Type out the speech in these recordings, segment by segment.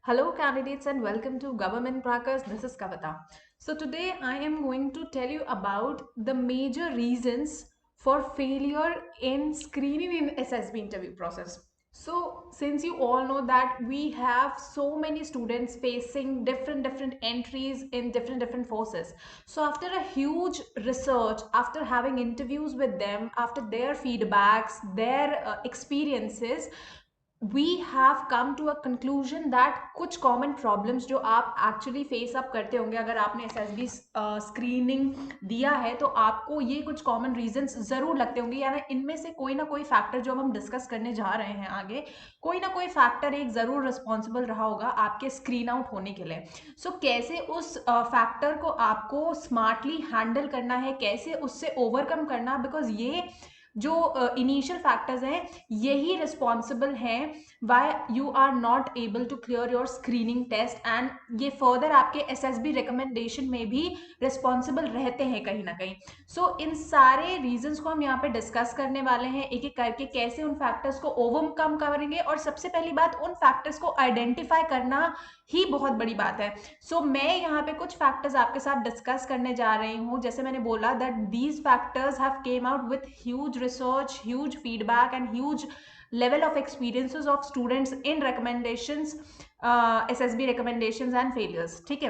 Hello, candidates, and welcome to Government Crackers. This is Kavita. So, today I am going to tell you about the major reasons for failure in screening in SSB interview process. So, since you all know that we have so many students facing different entries in different forces. So, after a huge research, after having interviews with them, after their feedbacks, their experiences, we have come to a conclusion that कुछ common problems जो आप actually face up करते होंगे अगर आपने SSB screening दिया है तो आपको ये कुछ कॉमन रीजंस जरूर लगते होंगे, यानी इनमें से कोई ना कोई फैक्टर जो हम डिस्कस करने जा रहे हैं आगे, कोई ना कोई फैक्टर एक जरूर रिस्पॉन्सिबल रहा होगा आपके स्क्रीन आउट होने के लिए. सो कैसे उस फैक्टर को आपको स्मार्टली हैंडल करना है, कैसे उससे ओवरकम करना, बिकॉज ये जो इनिशियल फैक्टर्स हैं यही रिस्पॉन्सिबल हैं why you are not able to clear your screening test, and ये फर्दर आपके एसएसबी रिकमेंडेशन में भी रिस्पॉन्सिबल रहते हैं कहीं ना कहीं. सो इन सारे रीजंस को हम यहाँ पे डिस्कस करने वाले हैं एक एक करके, कैसे उन फैक्टर्स को ओवरकम करेंगे. और सबसे पहली बात, उन फैक्टर्स को आइडेंटिफाई करना ही बहुत बड़ी बात है. सो मैं यहाँ पे कुछ फैक्टर्स आपके साथ डिस्कस करने जा रही हूँ. जैसे मैंने बोला that these factors have came out with huge research, huge feedback and huge level of experiences of students in recommendations, SSB recommendations and failures. ठीक है.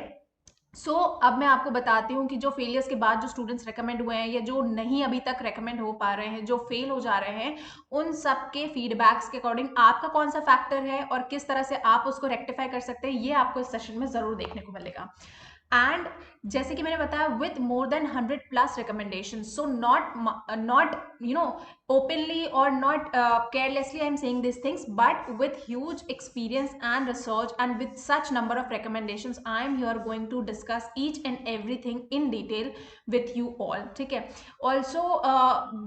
सो अब मैं आपको बताती हूँ कि जो फेलियर्स के बाद जो स्टूडेंट्स रेकमेंड हुए हैं या जो नहीं अभी तक रेकमेंड हो पा रहे हैं, जो फेल हो जा रहे हैं, उन सब के फीडबैक्स के अकॉर्डिंग आपका कौन सा फैक्टर है और किस तरह से आप उसको रेक्टिफाई कर सकते हैं, ये आपको इस सेशन में जरूर देखने को मिलेगा. एंड जैसे कि मैंने बताया, with more than 100+ recommendation, so not you know openly or not carelessly I'm saying these things, but with huge experience and research and with such number of recommendations, I am here going to discuss each and everything in detail with you all. ठीक है. Also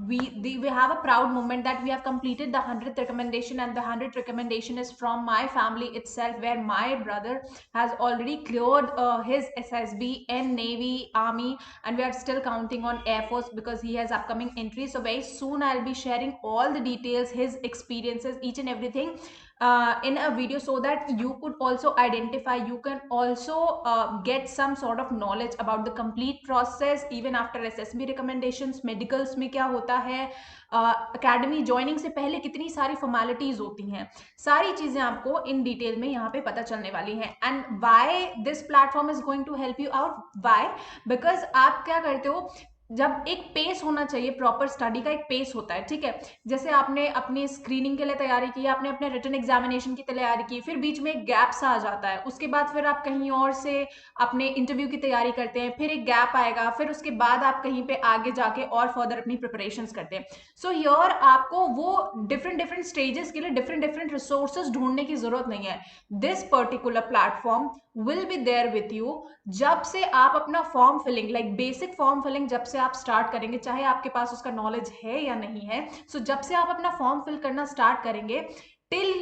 we have a proud moment that we have completed the 100th recommendation, and the 100th recommendation is from my family itself, where my brother has already cleared his SSB in Navy, Army, and we are still counting on Air Force because he has upcoming entry. So very soon I'll be sharing all the details, his experiences, each and everything in a video, so that you could also identify, you can also get some sort of knowledge about the complete process even after SSB recommendations. medicals में क्या होता है, academy joining से पहले कितनी सारी formalities होती हैं, सारी चीजें आपको इन डिटेल में यहाँ पे पता चलने वाली हैं. And why this platform is going to help you out, why, because आप क्या करते हो, जब एक पेस होना चाहिए, प्रॉपर स्टडी का एक पेस होता है. ठीक है. जैसे आपने अपनी स्क्रीनिंग के लिए तैयारी की, आपने अपने रिटन एग्जामिनेशन की तैयारी की, फिर बीच में एक गैप सा आ जाता है, उसके बाद फिर आप कहीं और से अपने इंटरव्यू की तैयारी करते हैं, फिर एक गैप आएगा, फिर उसके बाद आप कहीं पे आगे जाके और फर्दर अपनी प्रिपरेशन करते हैं. सो हियर आपको वो डिफरेंट स्टेजेस के लिए डिफरेंट रिसोर्सेज ढूंढने की जरूरत नहीं है. This particular platform will be there with you. जब से आप अपना form filling, like basic form filling जब से आप स्टार्ट करेंगे, चाहे आपके पास उसका नॉलेज है या नहीं है, सो जब से आप अपना फॉर्म फिल करना स्टार्ट करेंगे till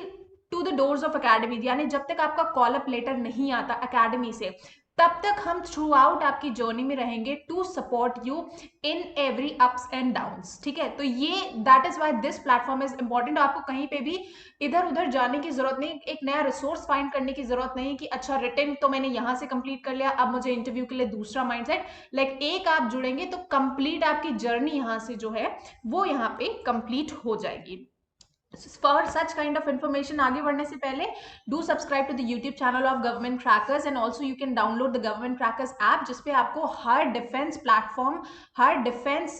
two the doors of academy, यानी जब तक आपका कॉल अप लेटर नहीं आता अकेडमी से, तब तक हम थ्रू आउट आपकी जर्नी में रहेंगे to support you in every ups and downs. ठीक है. तो ये that is why this platform is important. आपको कहीं पे भी इधर उधर जाने की जरूरत नहीं, एक नया रिसोर्स फाइंड करने की जरूरत नहीं कि अच्छा रिटन तो मैंने यहां से कंप्लीट कर लिया, अब मुझे इंटरव्यू के लिए दूसरा माइंडसेट. लाइक एक आप जुड़ेंगे तो कंप्लीट आपकी जर्नी यहां से जो है वो यहाँ पे कंप्लीट हो जाएगी. For such kind of information, आगे बढ़ने से पहले do subscribe to the YouTube channel of Government Crackers, and also you can download the Government Crackers app, जिसपे आपको हर डिफेंस प्लेटफॉर्म, हर डिफेंस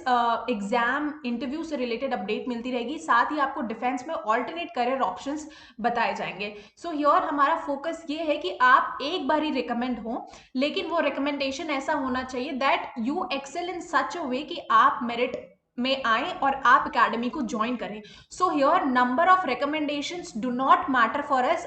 एग्जाम इंटरव्यू से रिलेटेड अपडेट मिलती रहेगी. साथ ही आपको डिफेंस में ऑल्टरनेट करियर ऑप्शंस बताए जाएंगे. सो हियर हमारा फोकस ये है कि आप एक बार ही रिकमेंड हो, लेकिन वो रिकमेंडेशन ऐसा होना चाहिए दैट यू एक्सेल इन सच अ वे कि आप मेरिट में आए और आप अकेडमी को ज्वाइन करें. So here number of recommendations do not matter for us.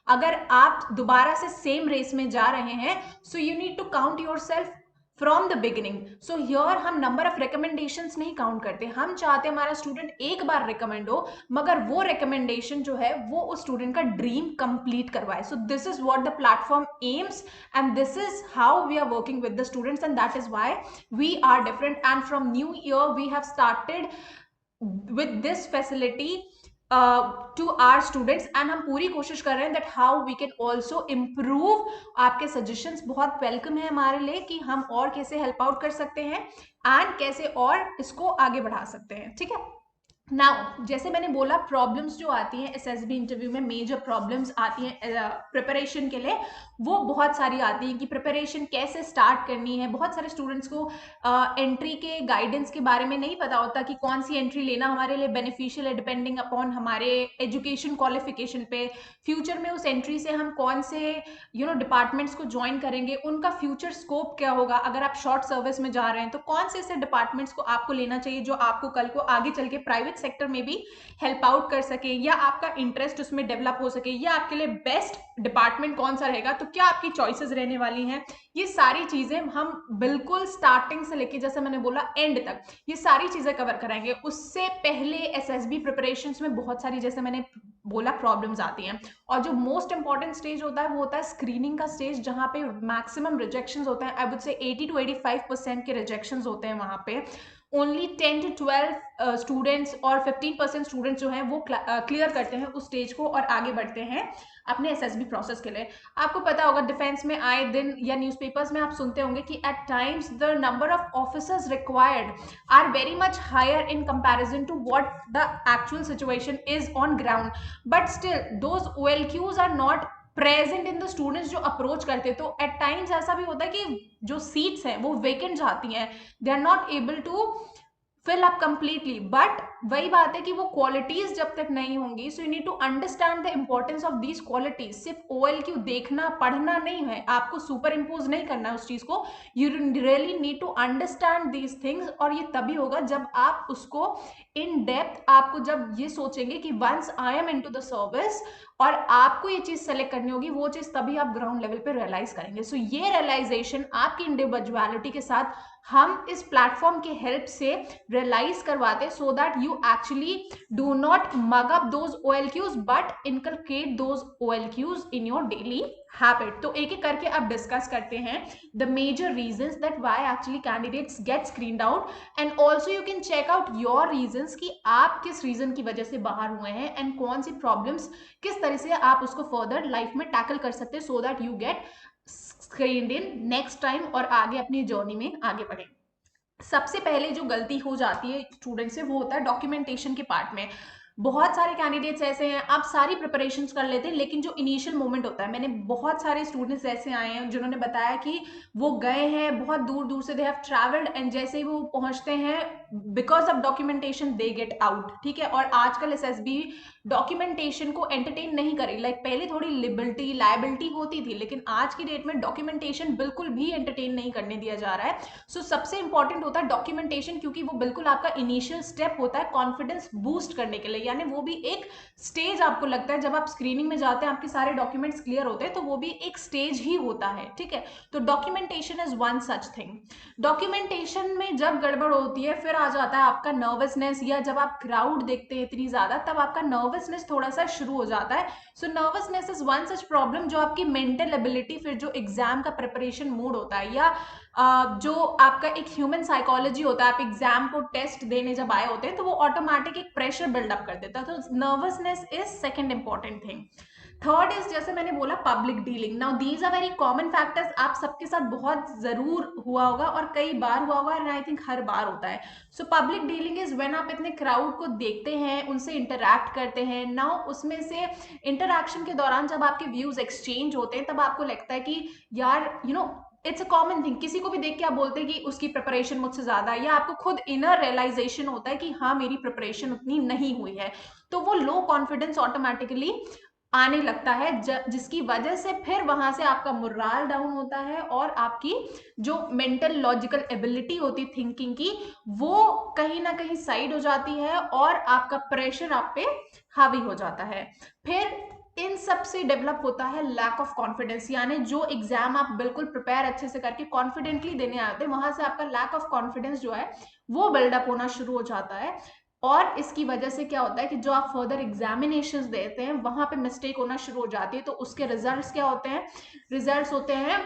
अगर आप दोबारा से सेम रेस में जा रहे हैं, so you need to count yourself from the beginning. So here हम नंबर ऑफ रिकमेंडेशंस नहीं काउंट करते, हम चाहते हैं हमारा स्टूडेंट एक बार रिकमेंड हो, मगर वो रिकमेंडेशन जो है वो उस स्टूडेंट का ड्रीम कंप्लीट करवाए. So this is what the platform AIIMS, and this is how we are working with the students, and that is why we are different. And from new year we have started with this facility to our students and हम पूरी कोशिश कर रहे हैं that how we can also improve. आपके suggestions बहुत welcome है हमारे लिए कि हम और कैसे हेल्प आउट कर सकते हैं एंड कैसे और इसको आगे बढ़ा सकते हैं, ठीक है। नाउ जैसे मैंने बोला प्रॉब्लम्स जो आती हैं एसएसबी इंटरव्यू में, मेजर प्रॉब्लम्स आती हैं प्रिपरेशन के लिए, वो बहुत सारी आती हैं कि प्रिपरेशन कैसे स्टार्ट करनी है। बहुत सारे स्टूडेंट्स को एंट्री के गाइडेंस के बारे में नहीं पता होता कि कौन सी एंट्री लेना हमारे लिए बेनिफिशियल है, डिपेंडिंग अपॉन हमारे एजुकेशन क्वालिफिकेशन पे। फ्यूचर में उस एंट्री से हम कौन से डिपार्टमेंट्स को ज्वाइन करेंगे, उनका फ्यूचर स्कोप क्या होगा। अगर आप शॉर्ट सर्विस में जा रहे हैं तो कौन से ऐसे डिपार्टमेंट्स को आपको लेना चाहिए जो आपको कल को आगे चल के प्राइवेट सेक्टर में भी हेल्प आउट कर सके, या आपका इंटरेस्ट उसमें डेवलप हो सके, या आपके लिए बेस्ट डिपार्टमेंट कौन सा रहेगा, तो क्या आपकी चॉइसेस रहने वाली हैं। ये सारी चीजें हम बिल्कुल स्टार्टिंग से लेके, जैसे मैंने बोला, एंड तक ये सारी चीजें कवर कराएंगे। उससे पहले एसएसबी प्रिपरेशंस में बहुत सारी, जैसे मैंने बोला, प्रॉब्लम्स आती हैं। और जो मोस्ट इंपॉर्टेंट स्टेज होता है वो होता है स्क्रीनिंग का स्टेज, जहां पे मैक्सिमम रिजेक्शंस होते हैं। आई वुड से 80 to 85% के रिजेक्शंस होते हैं वहां पे। ओनली 10 to 12 स्टूडेंट्स और 15% स्टूडेंट्स जो हैं वो क्लियर करते हैं उस स्टेज को और आगे बढ़ते हैं अपने एसएसबी प्रोसेस के लिए। आपको पता होगा डिफेंस में आए दिन या न्यूज़पेपर्स में आप सुनते होंगे कि at times the number of officers required are very much higher in comparison to what the actual situation is on ground, but still those OLQs are not present in the students जो approach करते। तो eight times ऐसा भी होता है कि जो seats हैं वो वेकेंट जाती हैं, they are not able to fill up completely. But वही बात है कि वो क्वालिटीज जब तक नहीं होंगी, so you need to understand the importance of these qualities. सिर्फ OLQ देखना पढ़ना नहीं है, आपको सुपर इम्पोज नहीं करना है उस चीज को। You really need to understand these things, और ये तभी होगा जब आप उसको इन डेप्थ, आपको जब ये सोचेंगे कि once I am into the service और आपको ये चीज सेलेक्ट करनी होगी, वो चीज तभी आप ग्राउंड लेवल पे रियलाइज करेंगे। सो ये रियलाइजेशन आपकी इंडिविजुअलिटी के साथ हम इस प्लेटफॉर्म के हेल्प से रियलाइज करवाते, so that you actually do not mug up those OLQs but inculcate those OLQs in your daily habit. तो एक एक करके अब डिस्कस करते हैं the major reasons that why actually candidates get screened out, and also you can check out your reasons कि आप किस रीजन की वजह से बाहर हुए हैं एंड कौन सी प्रॉब्लम्स किस तरह से आप उसको फर्दर लाइफ में टैकल कर सकते हैं, so that you get screened in next time और आगे अपनी जर्नी में आगे बढ़े। सबसे पहले जो गलती हो जाती है स्टूडेंट से वो होता है डॉक्यूमेंटेशन के पार्ट में। बहुत सारे कैंडिडेट्स ऐसे हैं, आप सारी प्रिपरेशंस कर लेते हैं, लेकिन जो इनिशियल मोमेंट होता है, मैंने बहुत सारे स्टूडेंट्स ऐसे आए हैं जिन्होंने बताया कि वो गए हैं बहुत दूर दूर से, दे हैव ट्रैवल्ड, एंड जैसे ही वो पहुंचते हैं because of documentation they get out, ठीक है। और आजकल एसएसबी डॉक्यूमेंटेशन को एंटरटेन नहीं करे। लाइक पहले थोड़ी लिबर्टी लायबिलिटी होती थी, लेकिन आज की डेट में डॉक्यूमेंटेशन बिल्कुल भी एंटरटेन नहीं करने दिया जा रहा है। सो सबसे इंपॉर्टेंट होता है डॉक्यूमेंटेशन, क्योंकि वो बिल्कुल आपका इनिशियल स्टेप होता है कॉन्फिडेंस बूस्ट करने के लिए। यानी वो भी एक स्टेज आपको लगता है जब आप स्क्रीनिंग में जाते हैं, आपके सारे डॉक्यूमेंट्स क्लियर होते हैं, तो वो भी एक स्टेज ही होता है, ठीक है। तो documentation is one such thing. Documentation में जब गड़बड़ होती है फिर आ जाता है आपका नर्वसनेस, या जब आप क्राउड देखते हैं इतनी ज्यादा तब आपका नर्वसनेस थोड़ा सा शुरू हो जाता है। So nervousness is one such problem जो आपकी मेंटल एबिलिटी, फिर जो एग्जाम का प्रिपरेशन मूड होता है, या जो आपका एक ह्यूमन साइकोलॉजी होता है, आप एग्जाम को टेस्ट देने जब आए होते हैं तो वो ऑटोमेटिक एक प्रेशर बिल्डअप कर देता है। तो nervousness is second important thing. Third is, जैसे मैंने बोला, public dealing. Now these are very common factors, आप सबके साथ बहुत जरूर हुआ होगा और कई बार हुआ होगा, एंड आई थिंक हर बार होता है। So public dealing is when आप इतने क्राउड को देखते हैं, उनसे इंटरैक्ट करते हैं। नाउ उसमें से इंटरैक्शन के दौरान जब आपके व्यूज एक्सचेंज होते हैं, तब आपको लगता है कि यार इट्स अ कॉमन थिंग, किसी को भी देख के आप बोलते हैं कि उसकी प्रिपरेशन मुझसे ज्यादा है, या आपको खुद इनर रियलाइजेशन होता है कि हाँ मेरी प्रिपरेशन उतनी नहीं हुई है। तो वो लो कॉन्फिडेंस ऑटोमेटिकली आने लगता है, जिसकी वजह से फिर वहां से आपका मोरल डाउन होता है, और आपकी जो मेंटल लॉजिकल एबिलिटी होती थिंकिंग की, वो कहीं ना कहीं साइड हो जाती है, और आपका प्रेशर आप पे हावी हो जाता है। फिर इन सब से डेवलप होता है लैक ऑफ कॉन्फिडेंस, यानी जो एग्जाम आप बिल्कुल प्रिपेयर अच्छे से करके कॉन्फिडेंटली देने आते हैं, वहां से आपका लैक ऑफ कॉन्फिडेंस जो है वो बिल्डअप होना शुरू हो जाता है। और इसकी वजह से क्या होता है कि जो आप फर्दर एग्जामिनेशंस देते हैं वहां पे मिस्टेक होना शुरू हो जाती है। तो उसके रिजल्ट्स क्या होते हैं? रिजल्ट्स होते हैं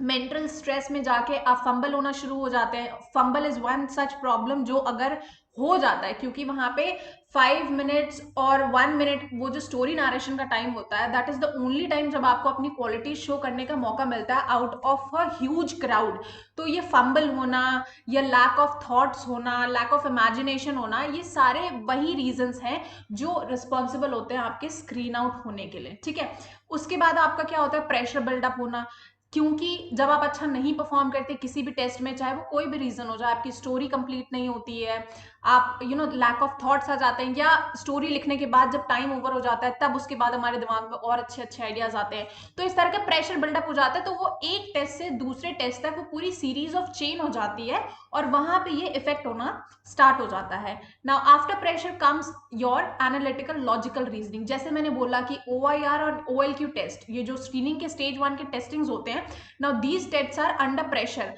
मेंटल स्ट्रेस में जाके आप फंबल होना शुरू हो जाते हैं। Fumble is one such problem जो अगर हो जाता है, क्योंकि वहां पे 5 मिनट्स और 1 मिनट वो जो स्टोरी नरेशन का टाइम होता है, that is the only time जब आपको अपनी क्वालिटी शो करने का मौका मिलता है out of a huge crowd. तो ये फंबल होना या लैक ऑफ थॉट्स होना, लैक ऑफ इमेजिनेशन होना, ये सारे वही रीजंस हैं जो रिस्पॉन्सिबल होते हैं आपके स्क्रीन आउट होने के लिए, ठीक है। उसके बाद आपका क्या होता है, प्रेशर बिल्डअप होना, क्योंकि जब आप अच्छा नहीं परफॉर्म करते किसी भी टेस्ट में, चाहे वो कोई भी रीजन हो जाए, आपकी स्टोरी कंप्लीट नहीं होती है, आप लैक ऑफ थॉट्स आ जाते हैं, या स्टोरी लिखने के बाद जब टाइम ओवर हो जाता है तब उसके बाद हमारे दिमाग में और अच्छे अच्छे आइडियाज आते हैं, तो इस तरह का प्रेशर बिल्डअप हो जाता है। तो वो एक टेस्ट से दूसरे टेस्ट तक वो पूरी सीरीज ऑफ चेन हो जाती है और वहां पे ये इफेक्ट होना स्टार्ट हो जाता है। Now after pressure comes your analytical logical reasoning. जैसे मैंने बोला कि OIR और OLQ टेस्ट, ये जो स्क्रीनिंग के स्टेज 1 के टेस्टिंग्स होते हैं, now these tests are under pressure.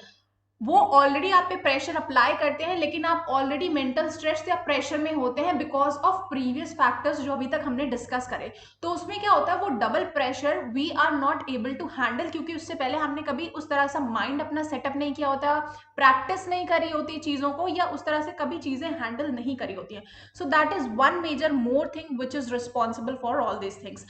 वो ऑलरेडी आप पे प्रेशर अप्लाई करते हैं, लेकिन आप ऑलरेडी मेंटल स्ट्रेस या प्रेशर में होते हैं बिकॉज ऑफ प्रीवियस फैक्टर्स जो अभी तक हमने डिस्कस करे। तो उसमें क्या होता है, वो double pressure we are not able to handle, क्योंकि उससे पहले हमने कभी उस तरह से माइंड अपना सेटअप नहीं किया होता, प्रैक्टिस नहीं करी होती चीजों को, या उस तरह से कभी चीजें हैंडल नहीं करी होती हैं। So that is one major more thing which is responsible for all these things.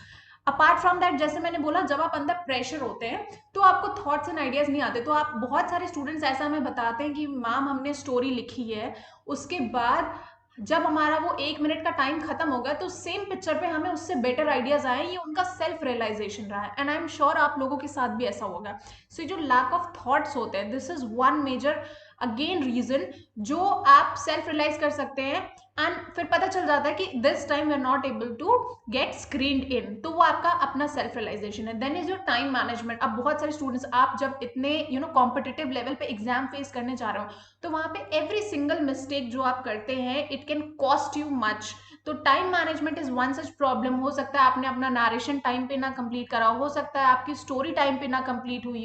Apart from that, जैसे मैंने बोला, जब आप अंदर प्रेशर होते हैं तो आपको थॉट्स एंड आइडियाज नहीं आते। तो आप, बहुत सारे स्टूडेंट्स ऐसा हमें बताते हैं कि मैम हमने स्टोरी लिखी है, उसके बाद जब हमारा वो 1 मिनट का टाइम खत्म हो गया तो सेम पिक्चर पे हमें उससे बेटर आइडियाज आए। ये उनका सेल्फ रियलाइजेशन रहा है, एंड आई एम श्योर आप लोगों के साथ भी ऐसा होगा। सो जो लैक ऑफ थॉट्स होते हैं, this is one major again reason जो आप सेल्फ रियलाइज कर सकते हैं, एंड फिर पता चल जाता है कि this time we are not able to get screened in. तो वो आपका अपना सेल्फ रियलाइजेशन है। Then is your time management. अब बहुत सारे स्टूडेंट्स, आप जब इतने कॉम्पिटिटिव लेवल पे एग्जाम फेस करने जा रहे हो, तो वहां पे एवरी सिंगल मिस्टेक जो आप करते हैं it can cost you much. तो time management is one such problem. हो सकता है आपने अपना नरेशन टाइम पे ना कंप्लीट करा हो सकता है आपकी स्टोरी टाइम पे ना कंप्लीट हुई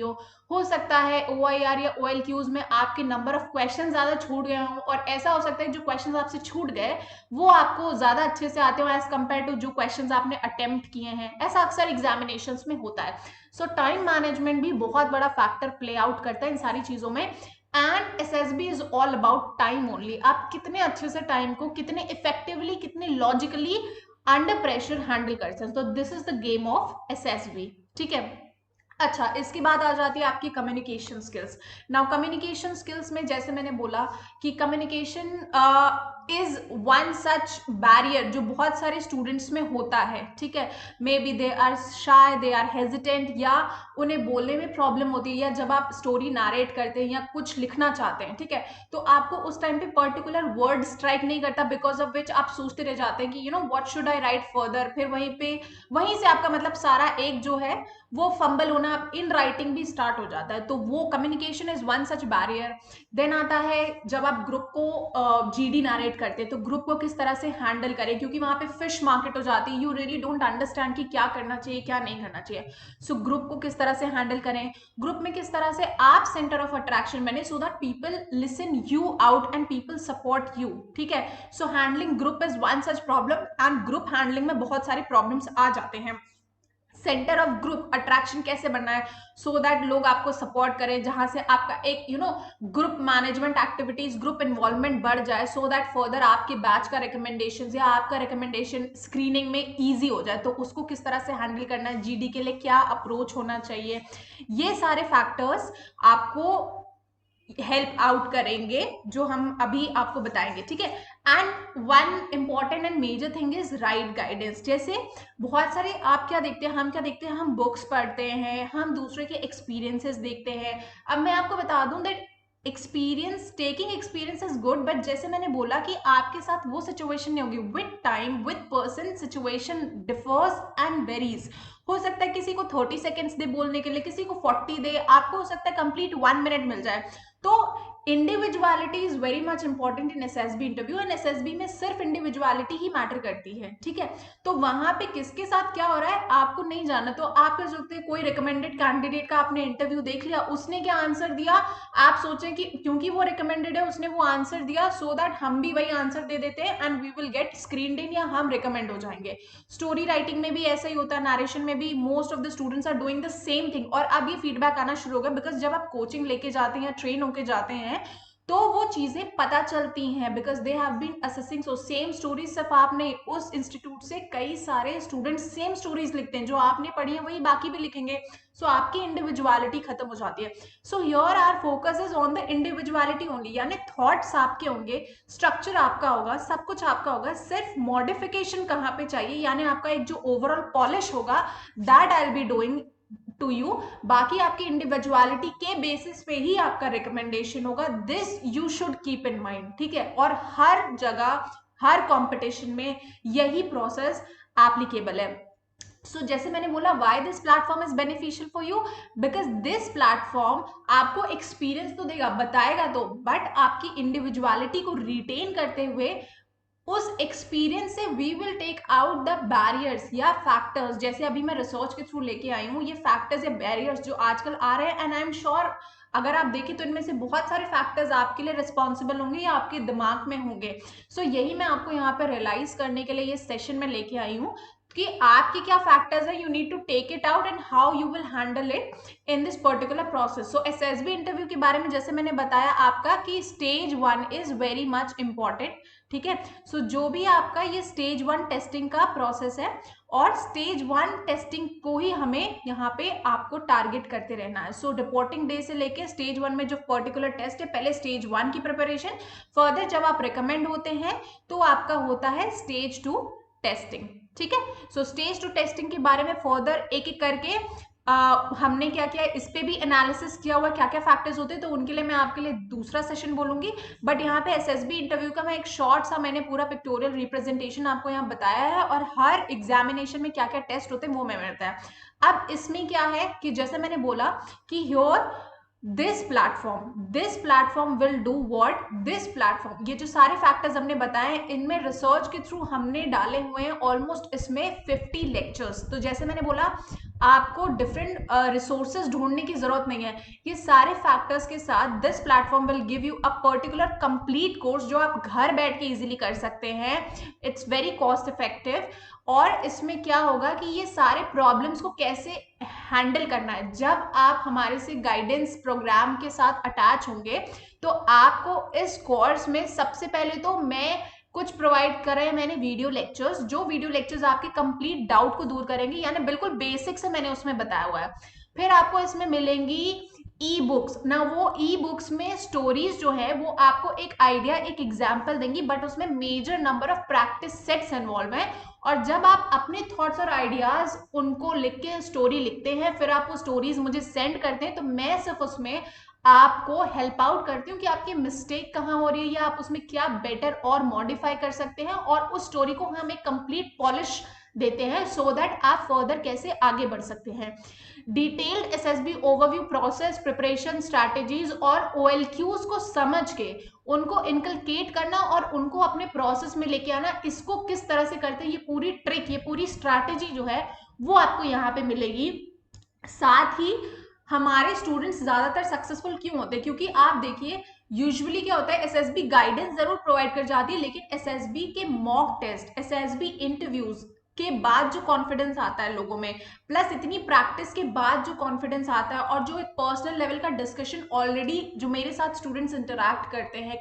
हो सकता है OIR या OLQs में आपके नंबर ऑफ क्वेश्चन ज्यादा छूट गए हों, और ऐसा हो सकता है जो क्वेश्चन आपसे छूट गए वो आपको ज्यादा अच्छे से आते हो एज कम्पेयर टू जो क्वेश्चन आपने अटेम्प्ट किए हैं। ऐसा अक्सर एग्जामिनेशन में होता है। सो टाइम मैनेजमेंट भी बहुत बड़ा फैक्टर प्ले आउट करता है इन सारी चीजों में। And SSB is all about time only. आप कितने अच्छे से टाइम को, कितने इफेक्टिवली, कितने लॉजिकली अंडर प्रेशर हैंडल कर सकते हैं। तो this is the game of SSB, ठीक है। अच्छा, इसके बाद आ जाती है आपकी communication skills. Now communication skills में जैसे मैंने बोला कि communication is one such barrier जो बहुत सारे स्टूडेंट्स में होता है, ठीक है। Maybe they are shy, they are hesitant, या उन्हें बोलने में प्रॉब्लम होती है, या जब आप स्टोरी नरेट करते हैं या कुछ लिखना चाहते हैं, ठीक है, तो आपको उस टाइम पे पर्टिकुलर वर्ड स्ट्राइक नहीं करता, बिकॉज ऑफ विच आप सोचते रह जाते हैं कि what should I right further. फिर वहीं से आपका मतलब सारा एक जो है वो फंबल होना इन राइटिंग भी स्टार्ट हो जाता है। तो वो communication is one such barrier. Then आता है जब आप ग्रुप को GD नरेट करते हैं, तो ग्रुप को किस तरह से हैंडल करें, क्योंकि वहां पे फिश मार्केट हो जाती है, यू रियली डोंट अंडरस्टैंड कि क्या करना चाहिए क्या नहीं करना चाहिए। सो ग्रुप को किस तरह से हैंडल करें, ग्रुप में किस तरह से आप सेंटर ऑफ अट्रैक्शन बने, so that people listen you out and people support you, ठीक है। So handling group is one such problem, and group handling में बहुत सारे प्रॉब्लम्स आ जाते हैं। सेंटर ऑफ ग्रुप अट्रैक्शन कैसे बनना है, सो दैट लोग आपको सपोर्ट करें, जहां से आपका एक group management activities, group involvement बढ़ जाए, सो दैट फर्दर आपके बैच का रिकमेंडेशन या आपका रिकमेंडेशन स्क्रीनिंग में इजी हो जाए। तो उसको किस तरह से हैंडल करना है, GD के लिए क्या अप्रोच होना चाहिए, ये सारे फैक्टर्स आपको हेल्प आउट करेंगे जो हम अभी आपको बताएंगे, ठीक है। And one important and major thing is right guidance. जैसे बहुत सारे आप क्या देखते हैं, हम क्या देखते हैं, हम बुक्स पढ़ते हैं, हम दूसरे के एक्सपीरियंसेस देखते हैं। अब मैं आपको बता दूं that experience, taking experience is good, but जैसे मैंने बोला कि आपके साथ वो सिचुएशन नहीं होगी। With time, with person, situation differs and varies. हो सकता है किसी को 30 सेकेंड्स दे बोलने के लिए, किसी को 40 दे, आपको हो सकता है कंप्लीट 1 मिनट मिल जाए। तो individuality is very much important in SSB interview, and SSB में सिर्फ इंडिविजुअलिटी ही मैटर करती है, ठीक है। तो वहां पे किसके साथ क्या हो रहा है आपको नहीं जाना। तो आप कर सकते हैं, कोई रिकमेंडेड कैंडिडेट का आपने इंटरव्यू देख लिया, उसने क्या आंसर दिया, आप सोचें कि क्योंकि वो रिकमेंडेड है उसने वो आंसर दिया, सो दैट हम भी वही आंसर दे देते हैं and we will get screened in, या हम रिकमेंड हो जाएंगे। स्टोरी राइटिंग में भी ऐसा ही होता है, नरेशन में भी most of the students are doing the same thing. और अब ये फीडबैक आना शुरू होगा, बिकॉज जब आप कोचिंग लेके जाते हैं या ट्रेन होके जाते हैं तो वो चीजें पता चलती हैं because they have been assessing. So same stories सिर्फ आपने उस इंस्टीट्यूट से कई सारे स्टूडेंट्स सेम स्टोरीज लिखते हैं, जो आपने पढ़ी है वही बाकी भी लिखेंगे। सो आपकी इंडिविजुअलिटी खत्म हो जाती है। So your are focus is on the individuality only, यानी थॉट्स आपके होंगे, स्ट्रक्चर आपका होगा, सब कुछ आपका होगा, सिर्फ मॉडिफिकेशन कहाँ पे चाहिए, यानी आपका एक जो ओवरऑल पॉलिश होगा, that I will be doing to you. बाकी आपकी इंडिविजुअलिटी के बेसिस पे ही आपका रिकमेंडेशन होगा। This you should keep in mind, ठीक है। और हर जगह हर कंपटीशन में यही प्रोसेस एप्लीकेबल है। सो जैसे मैंने बोला, Y this platform is beneficial for you, because this platform आपको एक्सपीरियंस तो देगा, बताएगा तो, बट आपकी इंडिविजुअलिटी को रिटेन करते हुए उस एक्सपीरियंस से we will take out the barriers या फैक्टर्स। जैसे अभी मैं रिसर्च के थ्रू लेके आई हूँ ये फैक्टर्स या बैरियर्स जो आजकल आ रहे हैं, एंड आई एम श्योर अगर आप देखें तो इनमें से बहुत सारे फैक्टर्स आपके लिए रिस्पॉन्सिबल होंगे या आपके दिमाग में होंगे। सो यही मैं आपको यहाँ पे रियलाइज करने के लिए ये सेशन में लेके आई हूँ कि आपके क्या फैक्टर्स है, you need to take it out and how you will handle it in this particular process. So SSB interview के बारे में जैसे मैंने बताया आपका कि stage 1 is very much important, ठीक है। सो जो भी आपका ये स्टेज 1 टेस्टिंग का प्रोसेस है, और स्टेज 1 टेस्टिंग को ही हमें यहाँ पे आपको टारगेट करते रहना है। सो रिपोर्टिंग डे से लेके स्टेज 1 में जो पर्टिकुलर टेस्ट है, पहले स्टेज 1 की प्रिपरेशन, फर्दर जब आप रिकमेंड होते हैं तो आपका होता है स्टेज 2 टेस्टिंग, ठीक है। सो स्टेज 2 टेस्टिंग के बारे में फर्दर एक एक करके हमने क्या किया, इस पे भी एनालिसिस किया हुआ, क्या क्या फैक्टर्स होते हैं, तो उनके लिए मैं आपके लिए दूसरा सेशन बोलूंगी। बट यहाँ पे एसएसबी इंटरव्यू का मैं एक शॉर्ट सा मैंने पूरा पिक्टोरियल रिप्रेजेंटेशन आपको यहाँ बताया है, और हर एग्जामिनेशन में क्या क्या टेस्ट होते हैं वो मैंने बताया। अब इसमें क्या है कि जैसे मैंने बोला कि your this platform will do what, this platform, ये जो सारे फैक्टर्स हमने बताए हैं इनमें रिसर्च के थ्रू हमने डाले हुए हैं ऑलमोस्ट इसमें 50 लेक्चर्स। तो जैसे मैंने बोला आपको डिफरेंट रिसोर्सेज ढूंढने की जरूरत नहीं है, ये सारे फैक्टर्स के साथ this platform will give you a particular complete course जो आप घर बैठ के इजीली कर सकते हैं। It's very cost effective. और इसमें क्या होगा कि ये सारे प्रॉब्लम्स को कैसे हैंडल करना है, जब आप हमारे से गाइडेंस प्रोग्राम के साथ अटैच होंगे तो आपको इस कोर्स में सबसे पहले तो मैं कुछ प्रोवाइड कर रहे हैं, मैंने वीडियो लेक्चर्स, जो वीडियो लेक्चर्स आपके कंप्लीट डाउट को दूर करेंगे, यानी बिल्कुल बेसिक से मैंने उसमें बताया हुआ है। फिर आपको इसमें मिलेंगी ई बुक्स ना, वो ई बुक्स में स्टोरीज जो है वो आपको एक आइडिया, एक एग्जाम्पल देंगी, बट उसमें major number of practice sets involve है। और जब आप अपने थॉट्स और आइडियाज उनको लिख के स्टोरी लिखते हैं, फिर आप वो स्टोरीज मुझे सेंड करते हैं, तो मैं सिर्फ उसमें आपको हेल्प आउट करती हूँ कि आपकी मिस्टेक कहाँ हो रही है या आप उसमें क्या बेटर और मॉडिफाई कर सकते हैं, और उस स्टोरी को हम एक कंप्लीट पॉलिश देते हैं सो दैट आप फर्दर कैसे आगे बढ़ सकते हैं। Detailed SSB overview, process, preparation strategies और ओएलक्यूज को समझ के उनको इनकलकेट करना और उनको अपने प्रोसेस में लेके आना, इसको किस तरह से करते हैं, ये पूरी ट्रिक, ये पूरी स्ट्रैटेजी जो है वो आपको यहाँ पे मिलेगी। साथ ही हमारे स्टूडेंट्स ज्यादातर सक्सेसफुल क्यों होते हैं, क्योंकि आप देखिए यूजुअली क्या होता है, एसएसबी गाइडेंस जरूर प्रोवाइड कर जाती है, लेकिन एसएसबी के मॉक टेस्ट, एसएसबी इंटरव्यूज के बाद जो कॉन्फिडेंस आता है लोगों में, प्लस इतनी प्रैक्टिस के बाद जो कॉन्फिडेंस आता है, और जो एक पर्सनल लेवल का डिस्कशन ऑलरेडी जो मेरे साथ स्टूडेंट्स इंटरैक्ट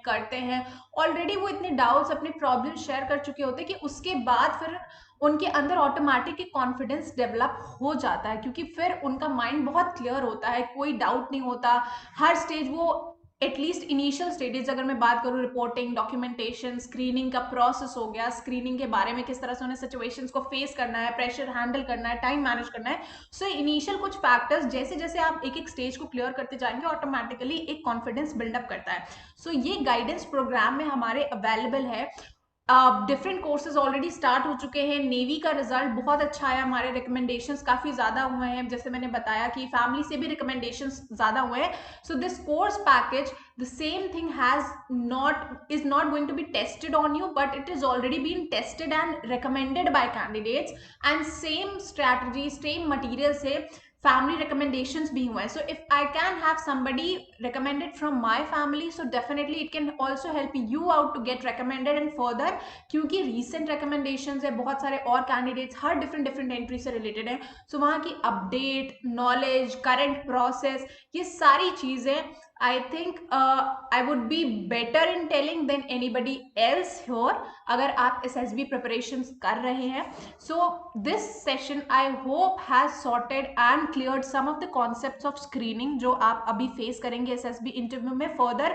करते हैं ऑलरेडी वो इतने डाउट्स, अपने प्रॉब्लम शेयर कर चुके होते हैं कि उसके बाद फिर उनके अंदर ऑटोमेटिक कॉन्फिडेंस डेवलप हो जाता है, क्योंकि फिर उनका माइंड बहुत क्लियर होता है, कोई डाउट नहीं होता। हर स्टेज वो एटलीस्ट इनिशियल स्टेजेस अगर मैं बात करूं, रिपोर्टिंग, डॉक्यूमेंटेशन, स्क्रीनिंग का प्रोसेस हो गया, स्क्रीनिंग के बारे में किस तरह से उन्हें सिचुएशंस को फेस करना है, प्रेशर हैंडल करना है, टाइम मैनेज करना है। सो इनिशियल कुछ फैक्टर्स जैसे जैसे आप एक एक स्टेज को क्लियर करते जाएंगे ऑटोमेटिकली एक कॉन्फिडेंस बिल्डअप करता है। सो ये गाइडेंस प्रोग्राम में हमारे अवेलेबल है। डिफरेंट कोर्सेज ऑलरेडी स्टार्ट हो चुके हैं, नेवी का रिजल्ट बहुत अच्छा है, हमारे रिकमेंडेशंस काफी ज्यादा हुए हैं, जैसे मैंने बताया कि फैमिली से भी रिकमेंडेशंस ज्यादा हुए हैं। So this course package, the same thing is not going to be tested on you, but it is already been tested and recommended by candidates, and same strategy, same material से family recommendations भी हुए हैं. So if I can have somebody recommended from my family, so definitely it can also help you out to get recommended and further, क्योंकि recent recommendations है, बहुत सारे और candidates हर different entry से related हैं, so वहाँ की update, knowledge, current process, ये सारी चीजें I think I would be better in telling than anybody else here. अगर आप SSB preparations कर रहे हैं, so this session I hope has sorted and cleared some of the concepts of screening जो आप अभी face करेंगे SSB interview में. Further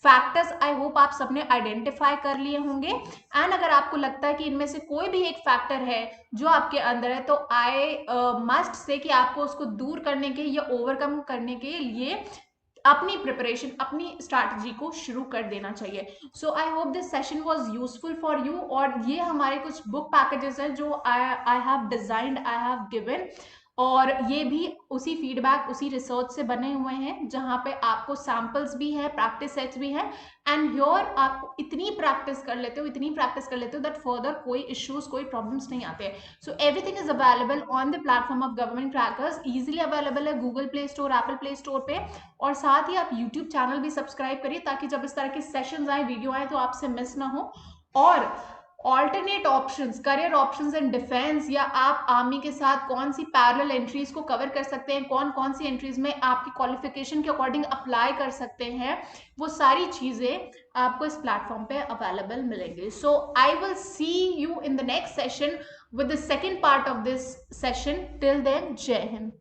factors I hope आप सबने identify कर लिए होंगे, and अगर आपको लगता है कि इनमें से कोई भी एक factor है जो आपके अंदर है, तो I must say कि आपको उसको दूर करने के या overcome करने के लिए अपनी प्रिपरेशन, अपनी स्ट्रैटेजी को शुरू कर देना चाहिए. So I hope this session was useful for you. और ये हमारे कुछ बुक पैकेजेस हैं जो I have designed, I have given, और ये भी उसी फीडबैक, उसी रिसर्च से बने हुए हैं जहां पे आपको सैम्पल्स भी है, प्रैक्टिस सेट्स भी हैं, एंड योर आप इतनी प्रैक्टिस कर लेते हो, इतनी प्रैक्टिस कर लेते हो दैट फर्दर कोई इश्यूज, कोई प्रॉब्लम्स नहीं आते. So everything is available on the platform of government crackers. Easily available है Google Play Store, Apple Play Store पे. और साथ ही आप यूट्यूब चैनल भी सब्सक्राइब करिए ताकि जब इस तरह के सेशंस आए, वीडियो आए, तो आपसे मिस ना हो. और alternate options, career options in defence, या आप आर्मी के साथ कौन सी पैरेलल एंट्रीज को कवर कर सकते हैं, कौन कौन सी एंट्रीज में आपकी क्वालिफिकेशन के अकॉर्डिंग अप्लाई कर सकते हैं, वो सारी चीजें आपको इस प्लेटफॉर्म पे अवेलेबल मिलेंगे. So I will see you in the next session with the second part of this session. Till then, Jai Hind.